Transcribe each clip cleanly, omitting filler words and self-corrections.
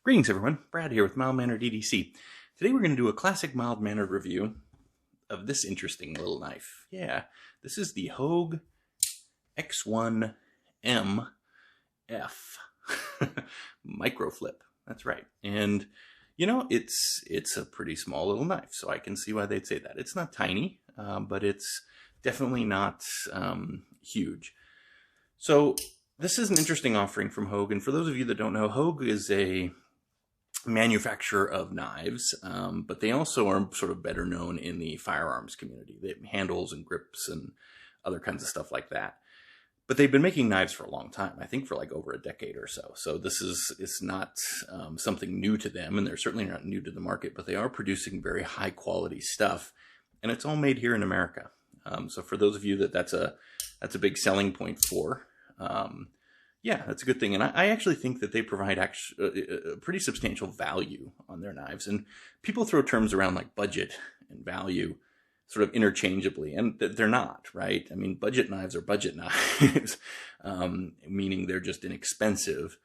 Greetings everyone, Brad here with Mild Mannered EDC. Today we're going to do a classic mild mannered review of this interesting little knife. Yeah, this is the Hogue X1-MF Microflip. That's right. And you know, it's a pretty small little knife, so I can see why they'd say that. It's not tiny, but it's definitely not huge. So this is an interesting offering from Hogue, and for those of you that don't know, Hogue is a manufacturer of knives, but they also are sort of better known in the firearms community. They have handles and grips and other kinds of stuff like that. But they've been making knives for a long time, I think for like over a decade or so. So this is not something new to them, and they're certainly not new to the market, but they are producing very high quality stuff, and it's all made here in America. So for those of you that's a big selling point for, yeah, that's a good thing. And I actually think that they provide a pretty substantial value on their knives. And people throw terms around like budget and value sort of interchangeably, and they're not, right? I mean, budget knives are budget knives, meaning they're just inexpensive.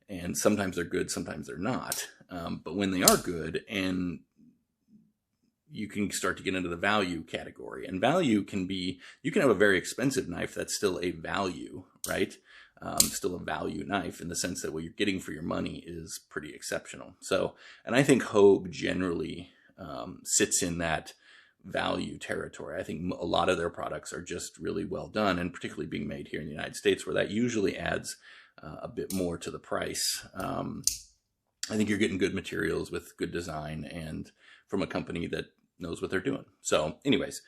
And sometimes they're good, sometimes they're not. But when they are good, and you can start to get into the value category. And value can be, you can have a very expensive knife that's still a value, right? Still a value knife in the sense that what you're getting for your money is pretty exceptional. So, and I think Hogue generally sits in that value territory. I think a lot of their products are just really well done, and particularly being made here in the United States, where that usually adds a bit more to the price. I think you're getting good materials with good design and from a company that knows what they're doing. So anyways,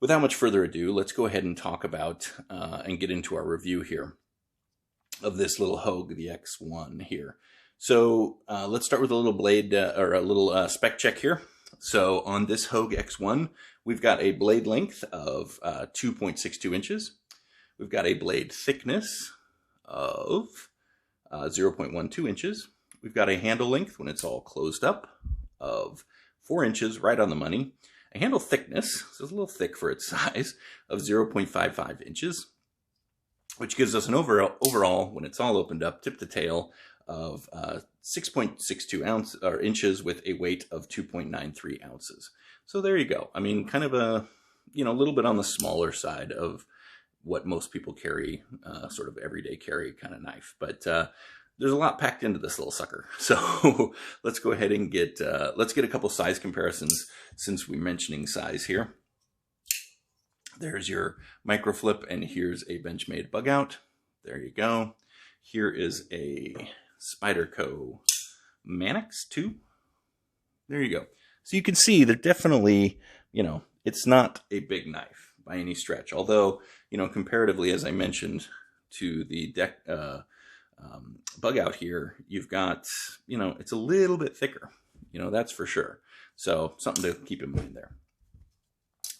without much further ado, let's go ahead and talk about and get into our review here of this little Hogue, the X1 here. So let's start with a little blade or a little spec check here. So on this Hogue X1, we've got a blade length of 2.62 inches. We've got a blade thickness of 0.12 inches. We've got a handle length when it's all closed up of 4 inches, right on the money. A handle thickness, so it's a little thick for its size, of 0.55 inches, which gives us an overall, when it's all opened up, tip to tail, of 6.62 inches with a weight of 2.93 ounces. So there you go. I mean, kind of a, you know, a little bit on the smaller side of what most people carry, sort of everyday carry kind of knife. But there's a lot packed into this little sucker. So let's go ahead and let's get a couple size comparisons since we're mentioning size here. There's your Microflip, and here's a Benchmade bug out. There you go. Here is a Spyderco Mannix 2. There you go. So you can see they're definitely, you know, it's not a big knife by any stretch. Although, you know, comparatively, as I mentioned, to the bug out here, you've got, you know, it's a little bit thicker, you know, that's for sure. So something to keep in mind there.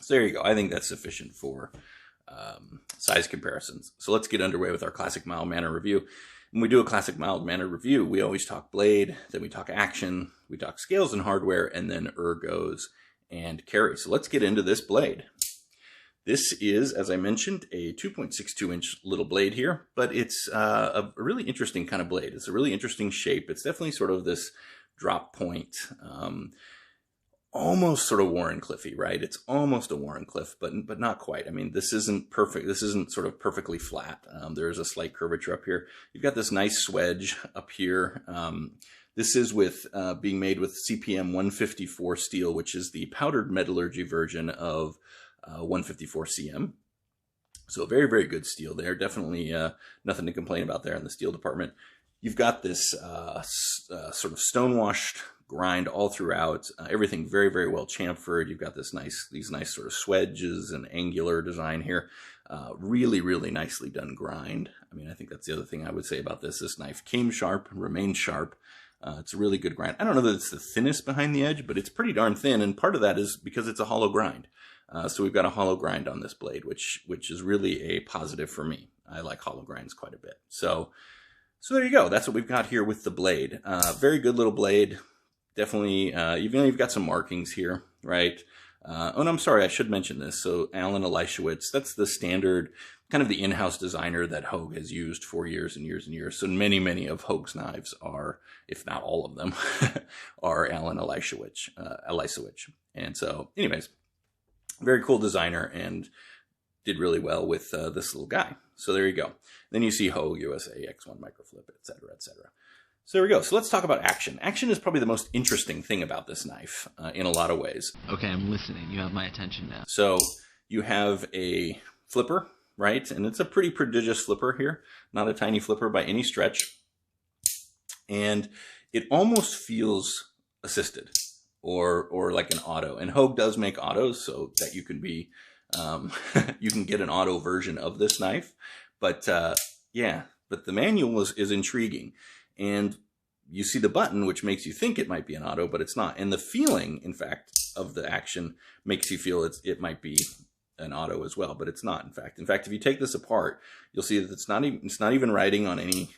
So there you go. I think that's sufficient for size comparisons. So let's get underway with our classic mild manner review. When we do a classic mild manner review, we always talk blade, then we talk action, we talk scales and hardware, and then ergos and carry. So let's get into this blade. This is, as I mentioned, a 2.62 inch little blade here, but it's a really interesting kind of blade. It's a really interesting shape. It's definitely sort of this drop point, almost sort of Wharncliffe-y, right? It's almost a Wharncliffe, but not quite. I mean, this isn't perfect. This isn't sort of perfectly flat. There is a slight curvature up here. You've got this nice swedge up here. This is with being made with CPM 154 steel, which is the powdered metallurgy version of 154 CM. So very, very good steel there. Definitely nothing to complain about there in the steel department. You've got this sort of stone-washed grind all throughout. Everything very, very well chamfered. You've got these nice sort of swedges and angular design here. Really, really nicely done grind. I mean, I think that's the other thing I would say about this. This knife came sharp, remained sharp. It's a really good grind. I don't know that it's the thinnest behind the edge, but it's pretty darn thin, and part of that is because it's a hollow grind. So we've got a hollow grind on this blade, which is really a positive for me. I like hollow grinds quite a bit. So there you go. That's what we've got here with the blade. Very good little blade. Definitely, even though you've got some markings here, right? Oh, and I'm sorry, I should mention this. So Alan Elishewitz, that's the standard kind of the in-house designer that Hogue has used for years and years and years. So many of Hogue's knives are, if not all of them, are Alan Elisewicz. And so anyways, very cool designer and did really well with this little guy. So there you go. Then you see Hogue, USA, X1 Microflip, etc., etc. So there we go. So let's talk about action. Action is probably the most interesting thing about this knife in a lot of ways. Okay, I'm listening. You have my attention now. So you have a flipper, right? And it's a pretty prodigious flipper here, not a tiny flipper by any stretch. And it almost feels assisted or like an auto. And Hogue does make autos so that you can be, you can get an auto version of this knife. But yeah, but the manual is intriguing. And you see the button, which makes you think it might be an auto, but it's not. And the feeling, in fact, of the action makes you feel it might be an auto as well, but it's not. In fact, if you take this apart, you'll see that it's not even riding on any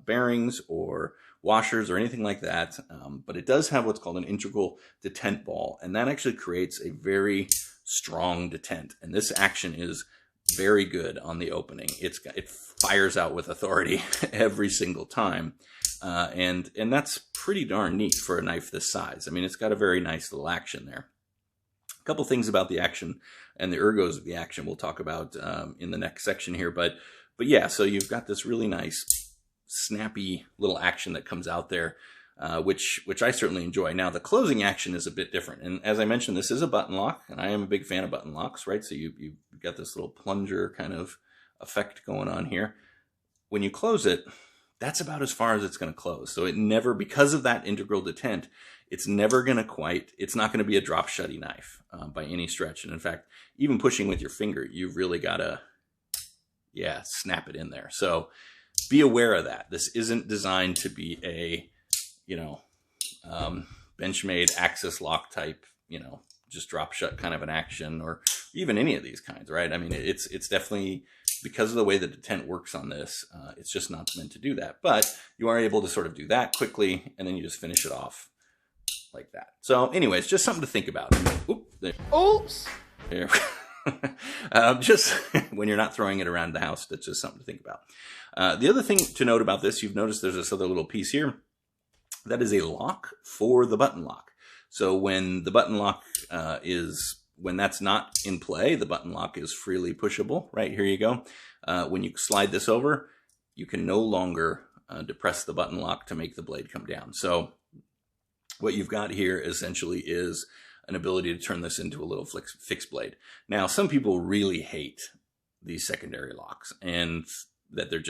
bearings or washers or anything like that. But it does have what's called an integral detent ball, and that actually creates a very strong detent. And this action is very good on the opening. It fires out with authority every single time, and that's pretty darn neat for a knife this size. I mean, it's got a very nice little action there. A couple things about the action and the ergos of the action we'll talk about in the next section here. But yeah, so you've got this really nice, snappy little action that comes out there, which I certainly enjoy. Now, the closing action is a bit different. And as I mentioned, this is a button lock, and I am a big fan of button locks, right? So you've got this little plunger kind of effect going on here. When you close it, that's about as far as it's going to close. So it never, because of that integral detent, it's never going to it's not going to be a drop shutty knife by any stretch. And in fact, even pushing with your finger, you've really got to, yeah, snap it in there. So be aware of that. This isn't designed to be a, Benchmade axis lock type, just drop shut kind of an action, or even any of these kinds, right? I mean, it's definitely, because of the way the detent works on this, it's just not meant to do that. But you are able to sort of do that quickly, and then you just finish it off like that. So anyways, just something to think about. Oops. There. Just when you're not throwing it around the house, that's just something to think about. The other thing to note about this, you've noticed there's this other little piece here. That is a lock for the button lock. So when the button lock when that's not in play, the button lock is freely pushable. Right, here you go. When you slide this over, you can no longer depress the button lock to make the blade come down. So what you've got here essentially is an ability to turn this into a little fixed blade. Now, some people really hate these secondary locks, and that they're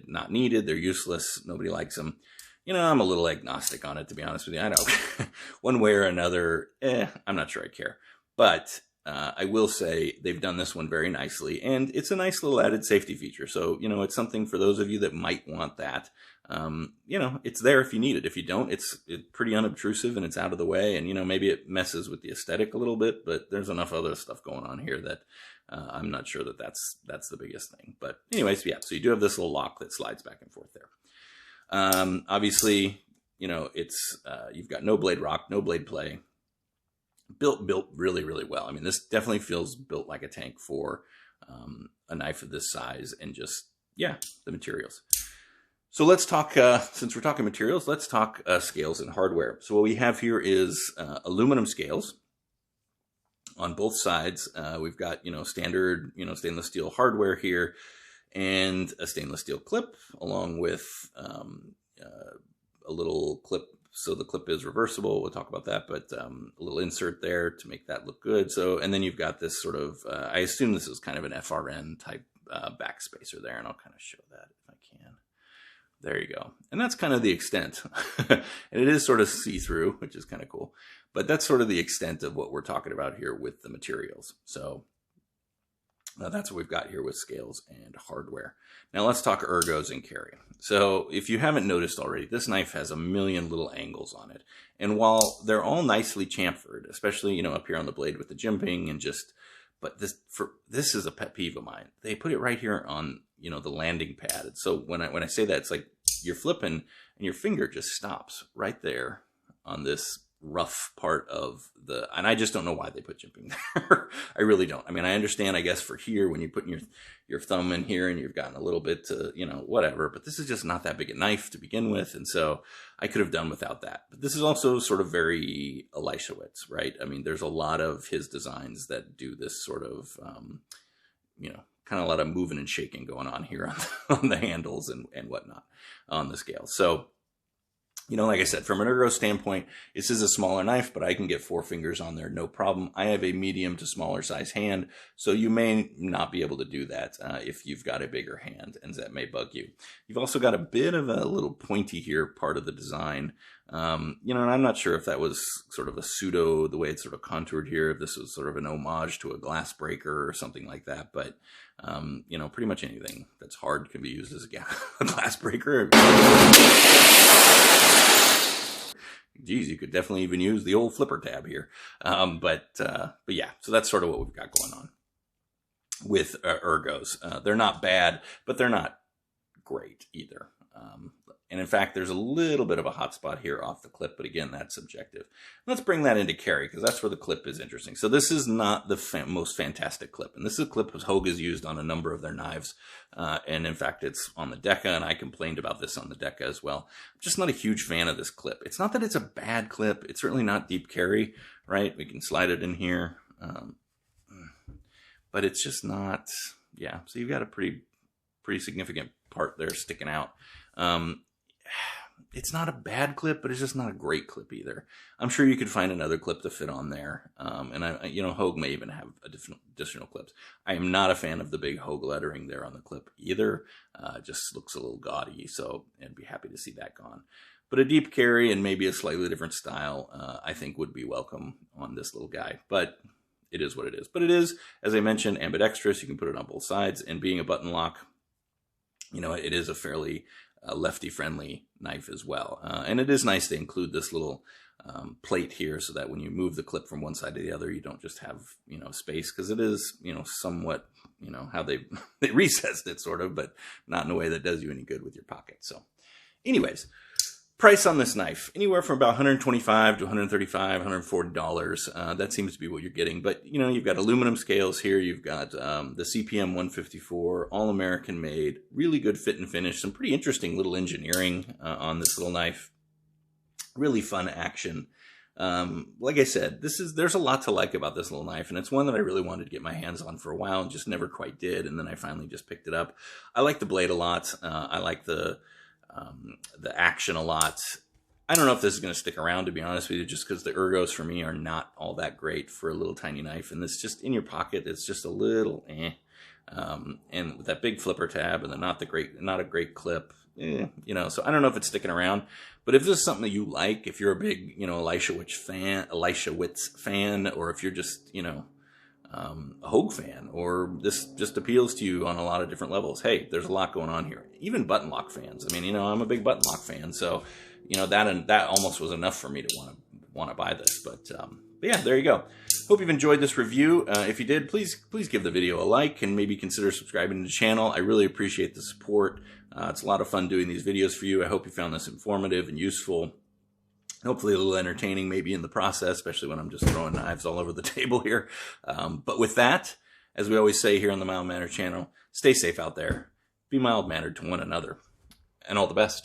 not needed, they're useless, nobody likes them. I'm a little agnostic on it, to be honest with you. I know one way or another, I'm not sure I care. But I will say they've done this one very nicely, and it's a nice little added safety feature. So, it's something for those of you that might want that. It's there if you need it. If you don't, it's pretty unobtrusive and it's out of the way. And, maybe it messes with the aesthetic a little bit, but there's enough other stuff going on here that I'm not sure that that's the biggest thing. But anyways, yeah, so you do have this little lock that slides back and forth there. Obviously, it's you've got no blade rock, no blade play. Built really, really well. I mean, this definitely feels built like a tank for a knife of this size, and just, yeah, the materials. So let's talk, since we're talking materials, let's talk scales and hardware. So what we have here is aluminum scales on both sides. We've got, standard, stainless steel hardware here, and a stainless steel clip, along with a little clip. So the clip is reversible. We'll talk about that, but a little insert there to make that look good. So, and then you've got this sort of, I assume this is kind of an FRN type backspacer there, and I'll kind of show that if I can. There you go. And that's kind of the extent. And it is sort of see-through, which is kind of cool. But that's sort of the extent of what we're talking about here with the materials. So that's what we've got here with scales and hardware. Now let's talk ergos and carry. So if you haven't noticed already, this knife has a million little angles on it. And while they're all nicely chamfered, especially, up here on the blade with the jimping and but this is a pet peeve of mine. They put it right here on, the landing pad. So when I say that, it's like you're flipping and your finger just stops right there on this rough part of and I just don't know why they put jimping there. I really don't. I mean, I understand, I guess, for here, when you're putting your thumb in here and you've gotten a little bit to, whatever, but this is just not that big a knife to begin with. And so I could have done without that. But this is also sort of very Elishawitz, right? I mean, there's a lot of his designs that do this sort of, kind of a lot of moving and shaking going on here on the handles and whatnot on the scale. So, like I said, from an ergo standpoint, this is a smaller knife, but I can get 4 fingers on there, no problem. I have a medium to smaller size hand, so you may not be able to do that if you've got a bigger hand, and that may bug you. You've also got a bit of a little pointy here part of the design. And I'm not sure if that was sort of a pseudo, the way it's sort of contoured here, if this was sort of an homage to a glass breaker or something like that. But, pretty much anything that's hard can be used as a glass breaker. Geez, you could definitely even use the old flipper tab here. But yeah, so that's sort of what we've got going on with ergos. They're not bad, but they're not great either. And in fact, there's a little bit of a hot spot here off the clip, but again, that's subjective. Let's bring that into carry, because that's where the clip is interesting. So this is not the most fantastic clip, and this is a clip that Hogue has used on a number of their knives. And in fact, it's on the Deca, and I complained about this on the Deca as well. I'm just not a huge fan of this clip. It's not that it's a bad clip. It's certainly not deep carry, right? We can slide it in here. But it's just not, yeah. So you've got a pretty significant part there sticking out. It's not a bad clip, but it's just not a great clip either. I'm sure you could find another clip to fit on there. And Hogue may even have additional clips. I am not a fan of the big Hogue lettering there on the clip either. It just looks a little gaudy, so I'd be happy to see that gone. But a deep carry and maybe a slightly different style, I think would be welcome on this little guy. But it is what it is. But it is, as I mentioned, ambidextrous. You can put it on both sides. And being a button lock, it is a fairly lefty-friendly knife as well. And it is nice to include this little plate here so that when you move the clip from one side to the other, you don't just have, space, because it is, somewhat, how they recessed it sort of, but not in a way that does you any good with your pocket. So anyways, price on this knife, anywhere from about $125 to $135, $140. That seems to be what you're getting. But, you've got aluminum scales here. You've got the CPM 154, all-American made, really good fit and finish. Some pretty interesting little engineering on this little knife. Really fun action. Like I said, there's a lot to like about this little knife, and it's one that I really wanted to get my hands on for a while and just never quite did. And then I finally just picked it up. I like the blade a lot. I like the action a lot. I don't know if this is going to stick around, to be honest with you, just because the ergos for me are not all that great for a little tiny knife. And this just in your pocket, it's just a little and with that big flipper tab and not a great clip, so I don't know if it's sticking around. But if this is something that you like, if you're a big, Elishawitz fan, or if you're just, a Hogue fan, or this just appeals to you on a lot of different levels, hey, there's a lot going on here. Even button lock fans. I mean, I'm a big button lock fan, so that almost was enough for me to want to buy this. But yeah, there you go. Hope you've enjoyed this review. If you did, please give the video a like and maybe consider subscribing to the channel. I really appreciate the support. It's a lot of fun doing these videos for you. I hope you found this informative and useful. Hopefully a little entertaining maybe in the process, especially when I'm just throwing knives all over the table here. But with that, as we always say here on the Mild Mannered channel, stay safe out there. Be mild-mannered to one another. And all the best.